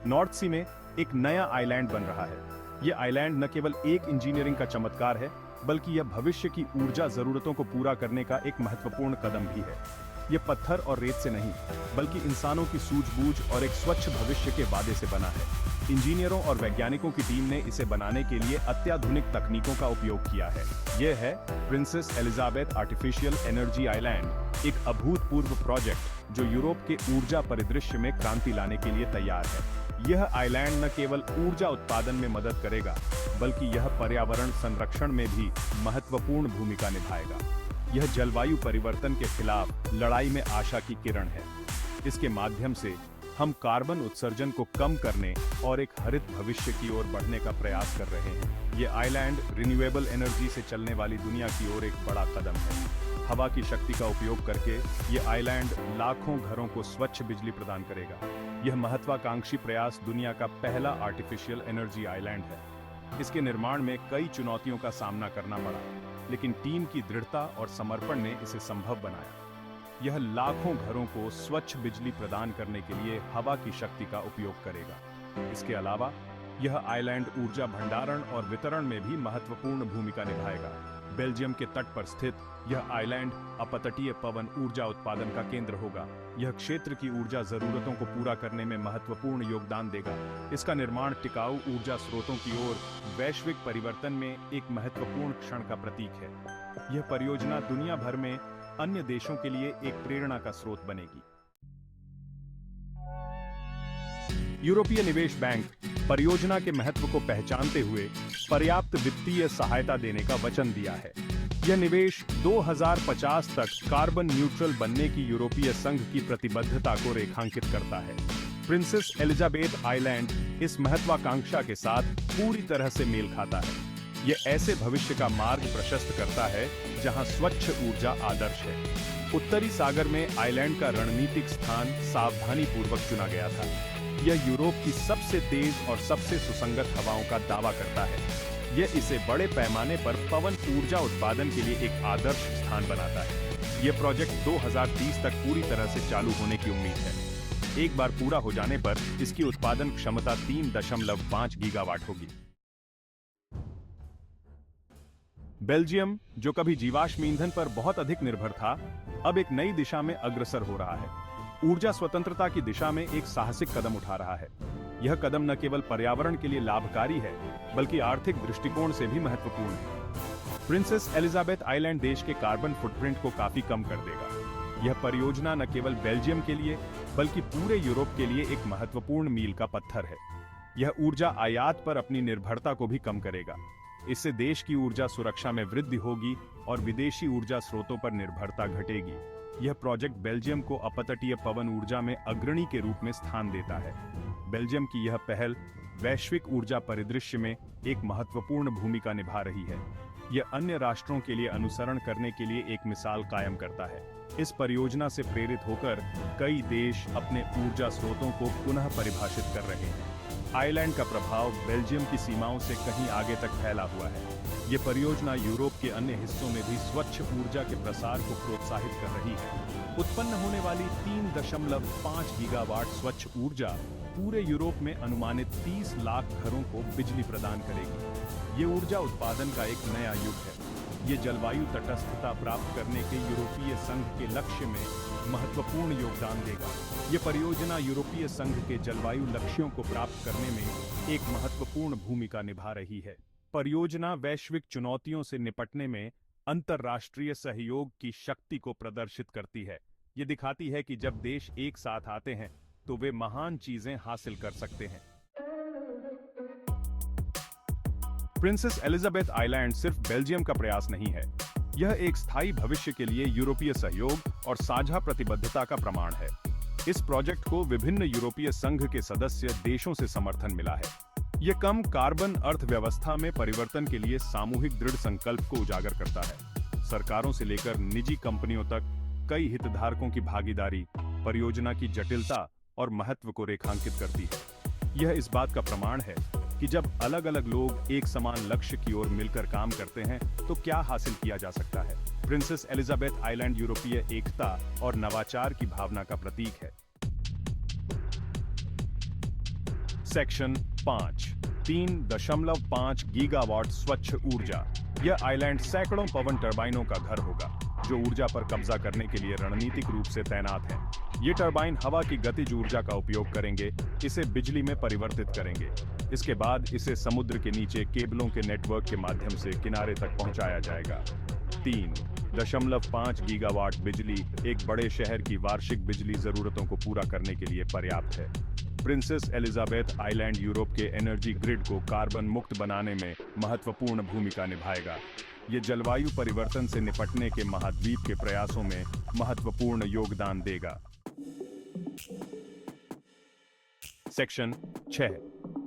North सी में एक नया आइलैंड बन रहा है। यह आइलैंड न केवल एक इंजीनियरिंग का चमत्कार है, बल्कि यह भविष्य की ऊर्जा जरूरतों को पूरा करने का एक महत्वपूर्ण कदम भी है। यह पत्थर और रेत से नहीं, बल्कि इंसानों की सूझबूझ और एक स्वच्छ भविष्य के वादे से बना है। इंजीनियरों और वैज्ञानिकों की टीम ने इसे बनाने के लिए अत्याधुनिक तकनीकों का उपयोग किया है। यह है princess Elizabeth artificial energy island, एक अभूतपूर्व प्रोजेक्ट जो यूरोप के ऊर्जा परिदृश्य में क्रांति लाने के लिए तैयार है। यह आइलैंड न केवल ऊर्जा उत्पादन में मदद करेगा, बल्कि यह पर्यावरण संरक्षण में भी महत्वपूर्ण भूमिका निभाएगा। यह जलवायु परिवर्तन के खिलाफ लड़ाई में आशा की किरण है। इसके माध्यम से हम कार्बन उत्सर्जन को कम करने और एक हरित भविष्य की ओर बढ़ने का प्रयास कर रहे हैं। यह आइलैंड रिन्यूएबल एनर्जी से चलने वाली दुनिया की ओर एक बड़ा कदम है। हवा की शक्ति का उपयोग करके यह आइलैंड लाखों घरों को स्वच्छ बिजली प्रदान करेगा। यह महत्वाकांक्षी प्रयास दुनिया का पहला आर्टिफिशियल एनर्जी आइलैंड है। इसके निर्माण में कई चुनौतियों का सामना करना पड़ा, लेकिन टीम की दृढ़ता और समर्पण ने इसे संभव बनाया। यह लाखों घरों को स्वच्छ बिजली प्रदान करने के लिए हवा की शक्ति का उपयोग करेगा। इसके अलावा यह आइलैंड ऊर्जा भंडारण और वितरण में भी महत्वपूर्ण भूमिका निभाएगा। बेल्जियम के तट पर स्थित यह आइलैंड अपतटीय पवन ऊर्जा उत्पादन का केंद्र होगा। यह क्षेत्र की ऊर्जा जरूरतों को पूरा करने में महत्वपूर्ण योगदान देगा। इसका निर्माण टिकाऊ ऊर्जा स्रोतों की ओर वैश्विक परिवर्तन में एक महत्वपूर्ण क्षण का प्रतीक है। यह परियोजना दुनिया भर में अन्य देशों के लिए एक प्रेरणा का स्रोत बनेगी। यूरोपीय निवेश बैंक परियोजना के महत्व को पहचानते हुए पर्याप्त वित्तीय सहायता देने का वचन दिया है। यह निवेश 2050 तक कार्बन न्यूट्रल बनने की यूरोपीय संघ की प्रतिबद्धता को रेखांकित करता है। प्रिंसेस एलिजाबेथ आइलैंड इस महत्वाकांक्षा के साथ पूरी तरह से मेल खाता है। यह ऐसे भविष्य का मार्ग प्रशस्त करता है जहां स्वच्छ ऊर्जा आदर्श है। उत्तरी सागर में आइलैंड का रणनीतिक स्थान सावधानीपूर्वक चुना गया था। यह यूरोप की सबसे तेज और सबसे सुसंगत हवाओं का दावा करता है। यह इसे बड़े पैमाने पर पवन ऊर्जा उत्पादन के लिए एक आदर्श स्थान बनाता है। यह प्रोजेक्ट 2030 तक पूरी तरह से चालू होने की उम्मीद है। एक बार पूरा हो जाने पर इसकी उत्पादन क्षमता 3.5 गीगावाट होगी। बेल्जियम, जो कभी जीवाश्म ईंधन पर बहुत अधिक निर्भर था, अब एक नई दिशा में अग्रसर हो रहा है। ऊर्जा स्वतंत्रता की दिशा में एक साहसिक कदम उठा रहा है। यह कदम न केवल पर्यावरण के लिए लाभकारी है, बल्कि आर्थिक दृष्टिकोण से भी महत्वपूर्ण है। प्रिंसेस एलिजाबेथ आइलैंड देश के कार्बन फुटप्रिंट को काफी कम कर देगा। यह परियोजना न केवल बेल्जियम के लिए, बल्कि पूरे यूरोप के लिए एक महत्वपूर्ण मील का पत्थर है। यह ऊर्जा आयात पर अपनी निर्भरता को भी कम करेगा। इससे देश की ऊर्जा सुरक्षा में वृद्धि होगी और विदेशी ऊर्जा स्रोतों पर निर्भरता घटेगी। यह प्रोजेक्ट बेल्जियम को अपतटीय पवन ऊर्जा में अग्रणी के रूप में स्थान देता है। बेल्जियम की यह पहल वैश्विक ऊर्जा परिदृश्य में एक महत्वपूर्ण भूमिका निभा रही है। यह अन्य राष्ट्रों के लिए अनुसरण करने के लिए एक मिसाल कायम करता है। इस परियोजना से प्रेरित होकर कई देश अपने ऊर्जा स्रोतों को पुनः परिभाषित कर रहे हैं। आइलैंड का प्रभाव बेल्जियम की सीमाओं से कहीं आगे तक फैला हुआ है। ये परियोजना यूरोप के अन्य हिस्सों में भी स्वच्छ ऊर्जा के प्रसार को प्रोत्साहित कर रही है। उत्पन्न होने वाली 3.5 गीगावाट स्वच्छ ऊर्जा पूरे यूरोप में अनुमानित 30 लाख घरों को बिजली प्रदान करेगी। ये ऊर्जा उत्पादन का एक नया युग है। ये जलवायु तटस्थता प्राप्त करने के यूरोपीय संघ के लक्ष्य में महत्वपूर्ण योगदान देगा। ये परियोजना यूरोपीय संघ के जलवायु लक्ष्यों को प्राप्त करने में एक महत्वपूर्ण भूमिका निभा रही है। परियोजना वैश्विक चुनौतियों से निपटने में अंतर्राष्ट्रीय सहयोग की शक्ति को प्रदर्शित करती है। ये दिखाती है कि जब देश एक साथ आते हैं तो वे महान चीजें हासिल कर सकते हैं। प्रिंसेस एलिजाबेथ आइलैंड सिर्फ बेल्जियम का प्रयास नहीं है। यह एक स्थायी भविष्य के लिए यूरोपीय सहयोग और साझा प्रतिबद्धता का प्रमाण है। इस प्रोजेक्ट को विभिन्न यूरोपीय संघ के सदस्य देशों से समर्थन मिला है। यह कम कार्बन अर्थव्यवस्था में परिवर्तन के लिए सामूहिक दृढ़ संकल्प को उजागर करता है। सरकारों से लेकर निजी कंपनियों तक कई हितधारकों की भागीदारी परियोजना की जटिलता और महत्व को रेखांकित करती है। यह इस बात का प्रमाण है कि जब अलग अलग लोग एक समान लक्ष्य की ओर मिलकर काम करते हैं तो क्या हासिल किया जा सकता है। प्रिंसेस एलिजाबेथ आइलैंड यूरोपीय एकता और नवाचार की भावना का प्रतीक है। सेक्शन 5 3.5 गीगावाट स्वच्छ ऊर्जा। यह आइलैंड सैकड़ों पवन टरबाइनों का घर होगा जो ऊर्जा पर कब्जा करने के लिए रणनीतिक रूप से तैनात हैं। ये टरबाइन हवा की गतिज ऊर्जा का उपयोग करेंगे, इसे बिजली में परिवर्तित करेंगे। इसके बाद इसे समुद्र के नीचे केबलों के नेटवर्क के माध्यम से किनारे तक पहुंचाया जाएगा। 3.5 गीगावाट बिजली एक बड़े शहर की वार्षिक बिजली जरूरतों को पूरा करने के लिए पर्याप्त है। प्रिंसेस एलिजाबेथ आइलैंड यूरोप के एनर्जी ग्रिड को कार्बन मुक्त बनाने में महत्वपूर्ण भूमिका निभाएगा। ये जलवायु परिवर्तन से निपटने के महाद्वीप के प्रयासों में महत्वपूर्ण योगदान देगा। सेक्शन 6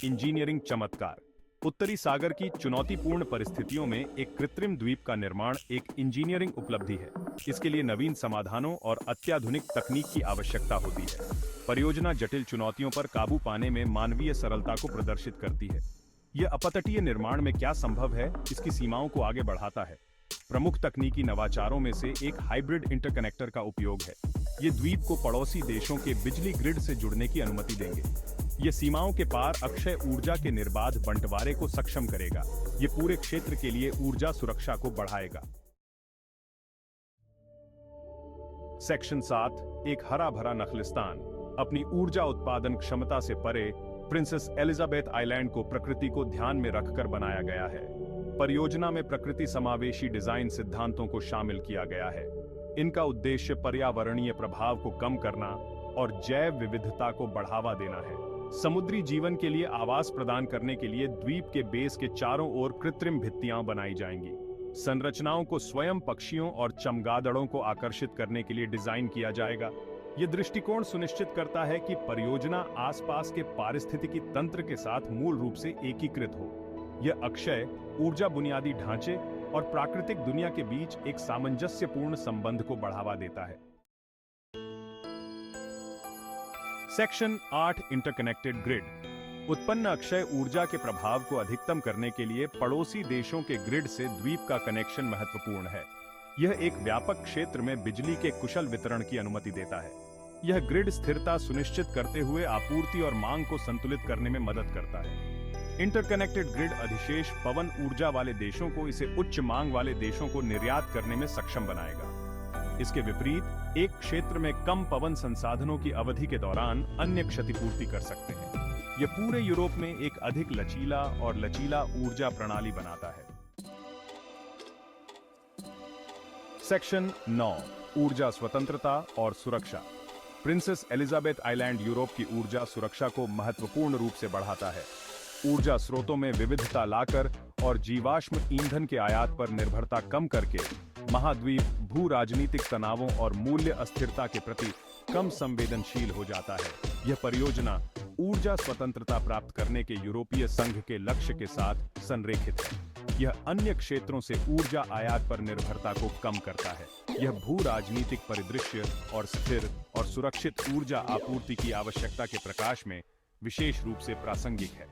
इंजीनियरिंग चमत्कार। उत्तरी सागर की चुनौतीपूर्ण परिस्थितियों में एक कृत्रिम द्वीप का निर्माण एक इंजीनियरिंग उपलब्धि है। इसके लिए नवीन समाधानों और अत्याधुनिक तकनीक की आवश्यकता होती है। परियोजना जटिल चुनौतियों पर काबू पाने में मानवीय सरलता को प्रदर्शित करती है। यह अपतटीय निर्माण में क्या संभव है, इसकी सीमाओं को आगे बढ़ाता है। प्रमुख तकनीकी नवाचारों में से एक हाइब्रिड इंटरकनेक्टर का उपयोग है। ये द्वीप को पड़ोसी देशों के बिजली ग्रिड से जुड़ने की अनुमति देंगे। ये सीमाओं के पार अक्षय ऊर्जा के निर्बाध बंटवारे को सक्षम करेगा। ये पूरे क्षेत्र के लिए ऊर्जा सुरक्षा को बढ़ाएगा। सेक्शन 7 एक हरा भरा नखलिस्तान। अपनी ऊर्जा उत्पादन क्षमता से परे प्रिंसेस एलिजाबेथ आइलैंड को प्रकृति को ध्यान में रखकर बनाया गया है। परियोजना में प्रकृति समावेशी डिजाइन सिद्धांतों को शामिल किया गया है। इनका उद्देश्य पर्यावरणीय प्रभाव को कम करना और जैव विविधता को बढ़ावा देना है। समुद्री जीवन के लिए आवास प्रदान करने के लिए द्वीप के बेस के चारों ओर कृत्रिम भित्तियां बनाई जाएंगी। संरचनाओं को स्वयं पक्षियों और चमगादड़ों को आकर्षित करने के लिए डिजाइन किया जाएगा। यह दृष्टिकोण सुनिश्चित करता है कि परियोजना आसपास के पारिस्थितिकी तंत्र के साथ मूल रूप से एकीकृत हो। यह अक्षय ऊर्जा बुनियादी ढांचे और प्राकृतिक दुनिया के बीच एक सामंजस्यपूर्ण संबंध को बढ़ावा देता है। Section 8 interconnected grid. उत्पन्न अक्षय ऊर्जा के प्रभाव को अधिकतम करने के लिए पड़ोसी देशों के ग्रिड से द्वीप का कनेक्शन महत्वपूर्ण है। यह एक व्यापक क्षेत्र में बिजली के कुशल वितरण की अनुमति देता है। यह ग्रिड स्थिरता सुनिश्चित करते हुए आपूर्ति और मांग को संतुलित करने में मदद करता है। इंटरकनेक्टेड ग्रिड अधिशेष पवन ऊर्जा वाले देशों को इसे उच्च मांग वाले देशों को निर्यात करने में सक्षम बनाएगा। इसके विपरीत एक क्षेत्र में कम पवन संसाधनों की अवधि के दौरान अन्य क्षतिपूर्ति कर सकते हैं। यह पूरे यूरोप में एक अधिक लचीला ऊर्जा प्रणाली बनाता है। सेक्शन 9 ऊर्जा स्वतंत्रता और सुरक्षा। प्रिंसेस एलिजाबेथ आइलैंड यूरोप की ऊर्जा सुरक्षा को महत्वपूर्ण रूप से बढ़ाता है। ऊर्जा स्रोतों में विविधता लाकर और जीवाश्म ईंधन के आयात पर निर्भरता कम करके महाद्वीप भू राजनीतिक तनावों और मूल्य अस्थिरता के प्रति कम संवेदनशील हो जाता है। यह परियोजना ऊर्जा स्वतंत्रता प्राप्त करने के यूरोपीय संघ के लक्ष्य के साथ संरेखित है। यह अन्य क्षेत्रों से ऊर्जा आयात पर निर्भरता को कम करता है। यह भू राजनीतिक परिदृश्य और स्थिर और सुरक्षित ऊर्जा आपूर्ति की आवश्यकता के प्रकाश में विशेष रूप से प्रासंगिक है।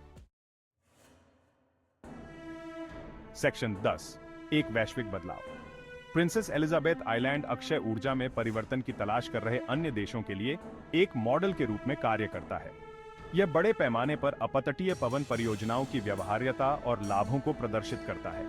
सेक्शन 10 एक वैश्विक बदलाव। प्रिंसेस एलिजाबेथ आइलैंड अक्षय ऊर्जा में परिवर्तन की तलाश कर रहे अन्य देशों के लिए एक मॉडल के रूप में कार्य करता है। यह बड़े पैमाने पर अपतटीय पवन परियोजनाओं की व्यवहार्यता और लाभों को प्रदर्शित करता है।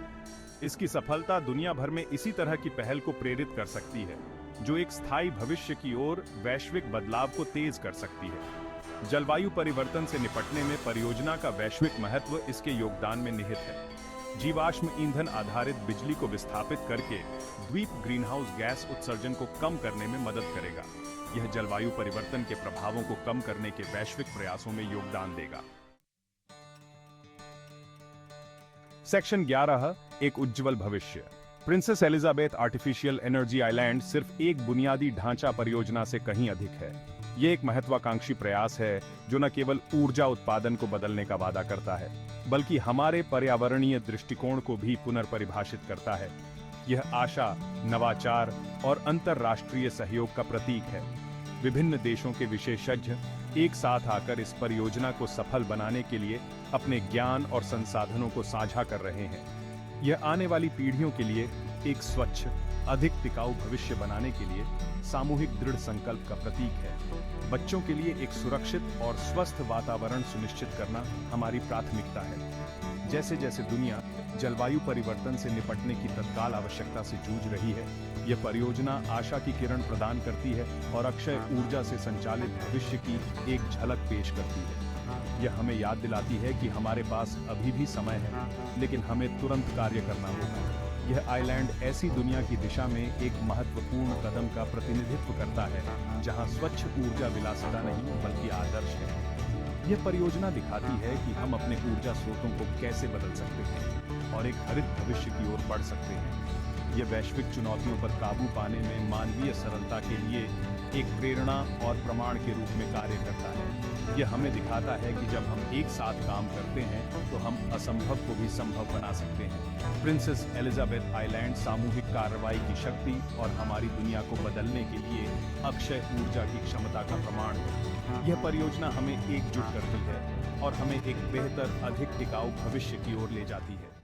इसकी सफलता दुनिया भर में इसी तरह की पहल को प्रेरित कर सकती है, जो एक स्थायी भविष्य की ओर वैश्विक बदलाव को तेज कर सकती है। जलवायु परिवर्तन से निपटने में परियोजना का वैश्विक महत्व इसके योगदान में निहित है। जीवाश्म ईंधन आधारित बिजली को विस्थापित करके द्वीप ग्रीनहाउस गैस उत्सर्जन को कम करने में मदद करेगा। यह जलवायु परिवर्तन के प्रभावों को कम करने के वैश्विक प्रयासों में योगदान देगा। सेक्शन 11 एक उज्जवल भविष्य। Princess Elizabeth artificial energy island सिर्फ एक बुनियादी ढांचा परियोजना से कहीं अधिक है। यह एक महत्वाकांक्षी प्रयास है जो न केवल ऊर्जा उत्पादन को बदलने का वादा करता है, बल्कि हमारे पर्यावरणीय दृष्टिकोण को भी पुनर्परिभाषित करता है। यह आशा, नवाचार और अंतर्राष्ट्रीय सहयोग का प्रतीक है। विभिन्न देशों के विशेषज्ञ एक साथ आकर इस परियोजना को सफल बनाने के लिए अपने ज्ञान और संसाधनों को साझा कर रहे हैं। यह आने वाली पीढ़ियों के लिए एक स्वच्छ, अधिक टिकाऊ भविष्य बनाने के लिए सामूहिक दृढ़ संकल्प का प्रतीक है। बच्चों के लिए एक सुरक्षित और स्वस्थ वातावरण सुनिश्चित करना हमारी प्राथमिकता है। जैसे जैसे दुनिया जलवायु परिवर्तन से निपटने की तत्काल आवश्यकता से जूझ रही है, यह परियोजना आशा की किरण प्रदान करती है और अक्षय ऊर्जा से संचालित भविष्य की एक झलक पेश करती है। यह हमें याद दिलाती है कि हमारे पास अभी भी समय है, लेकिन हमें तुरंत कार्य करना होगा। यह आइलैंड ऐसी दुनिया की दिशा में एक महत्वपूर्ण कदम का प्रतिनिधित्व करता है, जहां स्वच्छ ऊर्जा विलासिता नहीं बल्कि आदर्श है। यह परियोजना दिखाती है कि हम अपने ऊर्जा स्रोतों को कैसे बदल सकते हैं और एक हरित भविष्य की ओर बढ़ सकते हैं। यह वैश्विक चुनौतियों पर काबू पाने में मानवीय सरलता के लिए एक प्रेरणा और प्रमाण के रूप में कार्य करता है। यह हमें दिखाता है कि जब हम एक साथ काम करते हैं तो हम असंभव को भी संभव बना सकते हैं। प्रिंसेस एलिजाबेथ आइलैंड सामूहिक कार्रवाई की शक्ति और हमारी दुनिया को बदलने के लिए अक्षय ऊर्जा की क्षमता का प्रमाण है। यह परियोजना हमें एकजुट करती है और हमें एक बेहतर, अधिक टिकाऊ भविष्य की ओर ले जाती है।